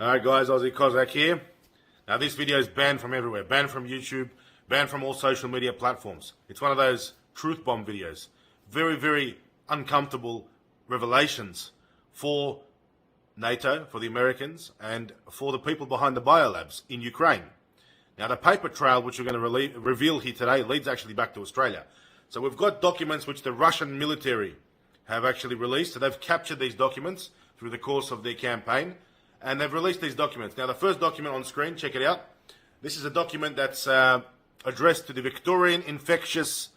Alright guys, Aussie Cossack here. Now this video is banned from everywhere, banned from YouTube, banned from all social media platforms. It's one of those truth bomb videos. Very, very uncomfortable revelations for NATO, for the Americans, and for the people behind the biolabs in Ukraine. Now the paper trail which we're going to reveal here today leads actually back to Australia. So we've got documents which the Russian military have actually released. So they've captured these documents through the course of their campaign. And they've released these documents. Now, the first document on screen, check it out. This is a document that's addressed to the Victorian Infectious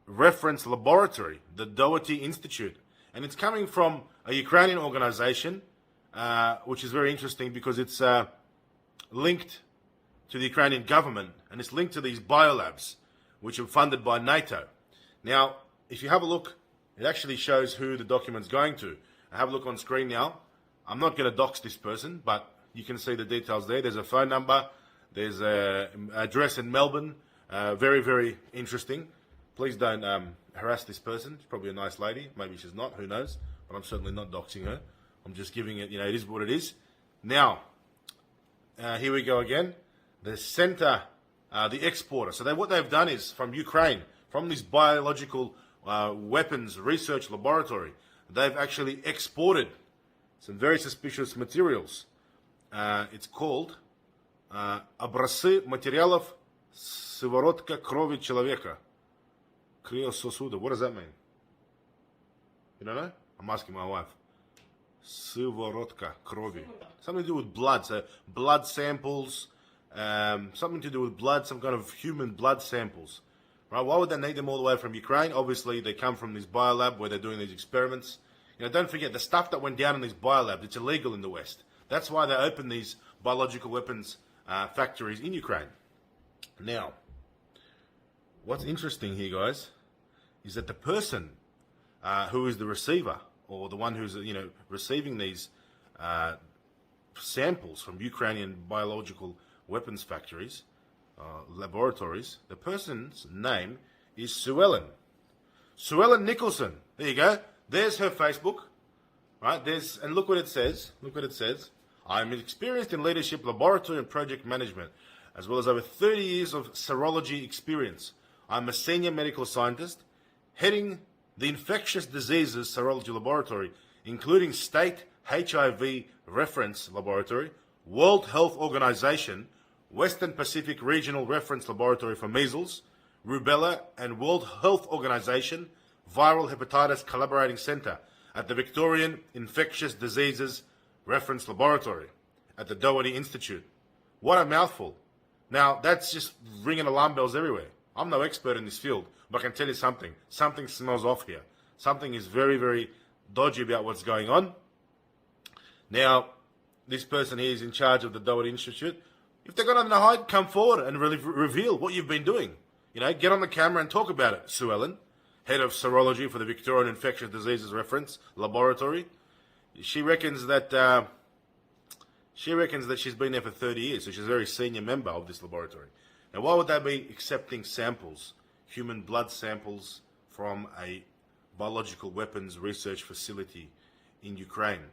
Reference Laboratory, the Doherty Institute. And it's coming from a Ukrainian organization, which is very interesting because it's linked to the Ukrainian government. And it's linked to these biolabs, which are funded by NATO. Now, if you have a look, it actually shows who the document's going to. Have a look on screen now. I'm not going to dox this person, but you can see the details there. There's a phone number. There's an address in Melbourne. Very, very interesting. Please don't harass this person. She's probably a nice lady. Maybe she's not. Who knows? But I'm certainly not doxing her. I'm just giving it, it is what it is. Now, here we go again. The center, the exporter. So what they've done is from Ukraine, from this biological weapons research laboratory, they've actually exported some very suspicious materials. It's called образцы материалов сыворотка крови человека. Криососуда. What does that mean? You don't know? I'm asking my wife. Сывороtka крови. Something to do with blood. So blood samples, something to do with blood, some kind of human blood samples. Right? Why would they need them all the way from Ukraine? Obviously, they come from this biolab where they're doing these experiments. Don't forget, the stuff that went down in these biolabs, it's illegal in the West. That's why they opened these biological weapons factories in Ukraine. Now, what's interesting here, guys, is that the person who is the receiver, or the one who's, receiving these samples from Ukrainian biological weapons factories, laboratories, the person's name is Suellen. Suellen Nicholson. There you go. There's her Facebook, right? And look what it says. Look what it says. I'm experienced in leadership, laboratory, and project management, as well as over 30 years of serology experience. I'm a senior medical scientist, heading the infectious diseases serology laboratory, including state HIV reference laboratory, World Health Organization, Western Pacific Regional Reference Laboratory for measles, rubella, and World Health Organization Viral Hepatitis Collaborating Center at the Victorian Infectious Diseases Reference Laboratory at the Doherty Institute. What a mouthful. Now, that's just ringing alarm bells everywhere. I'm no expert in this field, but I can tell you something. Something smells off here. Something is very, very dodgy about what's going on. Now, this person here is in charge of the Doherty Institute. If they've got nothing to hide, come forward and really reveal what you've been doing. Get on the camera and talk about it, Suellen, head of serology for the Victorian Infectious Diseases Reference Laboratory. She reckons that she's been there for 30 years, so she's a very senior member of this laboratory. Now, why would they be accepting samples, human blood samples, from a biological weapons research facility in Ukraine?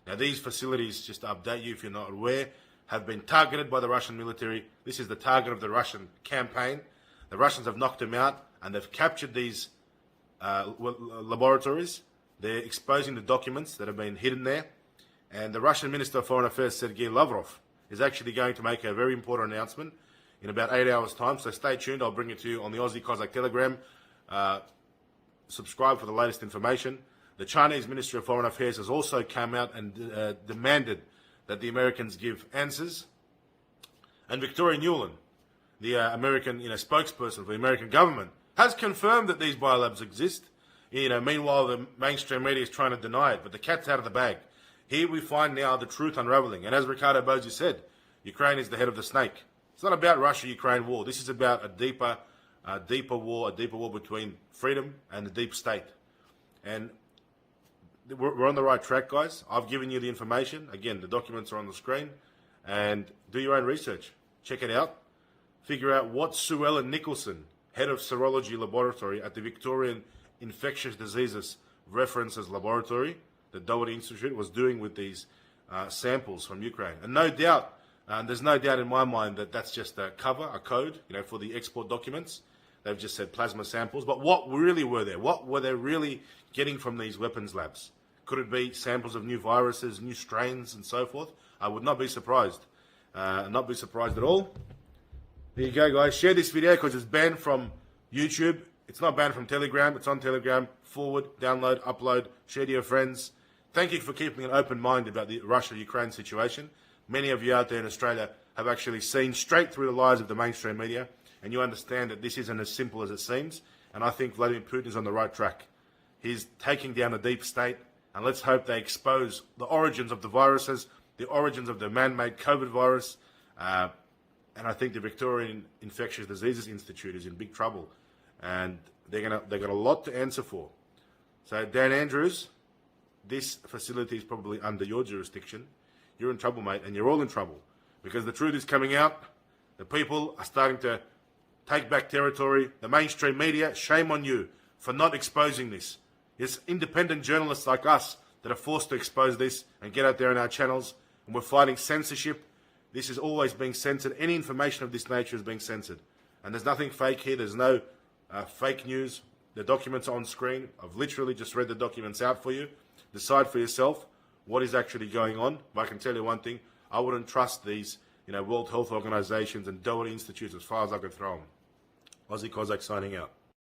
Now, these facilities, just to update you if you're not aware, have been targeted by the Russian military. This is the target of the Russian campaign. The Russians have knocked them out, and they've captured these laboratories. They're exposing the documents that have been hidden there. And the Russian Minister of Foreign Affairs, Sergei Lavrov, is actually going to make a very important announcement in about 8 hours' time. So stay tuned. I'll bring it to you on the Aussie Cossack Telegram. Subscribe for the latest information. The Chinese Ministry of Foreign Affairs has also come out and demanded that the Americans give answers. And Victoria Nuland, the American spokesperson for the American government, has confirmed that these biolabs exist. Meanwhile, the mainstream media is trying to deny it, but the cat's out of the bag. Here we find now the truth unraveling. And as Ricardo Bozzi said, Ukraine is the head of the snake. It's not about Russia-Ukraine war. This is about a deeper war between freedom and the deep state. And we're on the right track, guys. I've given you the information. Again, the documents are on the screen. And do your own research. Check it out. Figure out what Suellen Nicholson, head of serology laboratory at the Victorian Infectious Diseases References Laboratory, the Doherty Institute, was doing with these samples from Ukraine. And no doubt, there's no doubt in my mind that that's just a cover, a code, for the export documents. They've just said plasma samples. But what really were there? What were they really getting from these weapons labs? Could it be samples of new viruses, new strains, and so forth? I would not be surprised. Not be surprised at all. There you go, guys. Share this video because it's banned from YouTube. It's not banned from Telegram. It's on Telegram. Forward, download, upload, share to your friends. Thank you for keeping an open mind about the Russia-Ukraine situation. Many of you out there in Australia have actually seen straight through the lies of the mainstream media, and you understand that this isn't as simple as it seems. And I think Vladimir Putin is on the right track. He's taking down the deep state, and let's hope they expose the origins of the viruses, the origins of the man-made COVID virus, and I think the Victorian Infectious Diseases Institute is in big trouble, and they got a lot to answer for. So Dan Andrews, this facility is probably under your jurisdiction. You're in trouble, mate, and you're all in trouble because the truth is coming out. The people are starting to take back territory. The mainstream media, shame on you for not exposing this. It's independent journalists like us that are forced to expose this and get out there on our channels, and we're fighting censorship. This is always being censored. Any information of this nature is being censored. And there's nothing fake here. There's no fake news. The documents are on screen. I've literally just read the documents out for you. Decide for yourself what is actually going on. But I can tell you one thing. I wouldn't trust these World Health Organizations and Doherty Institutes as far as I could throw them. Aussie Cossack signing out.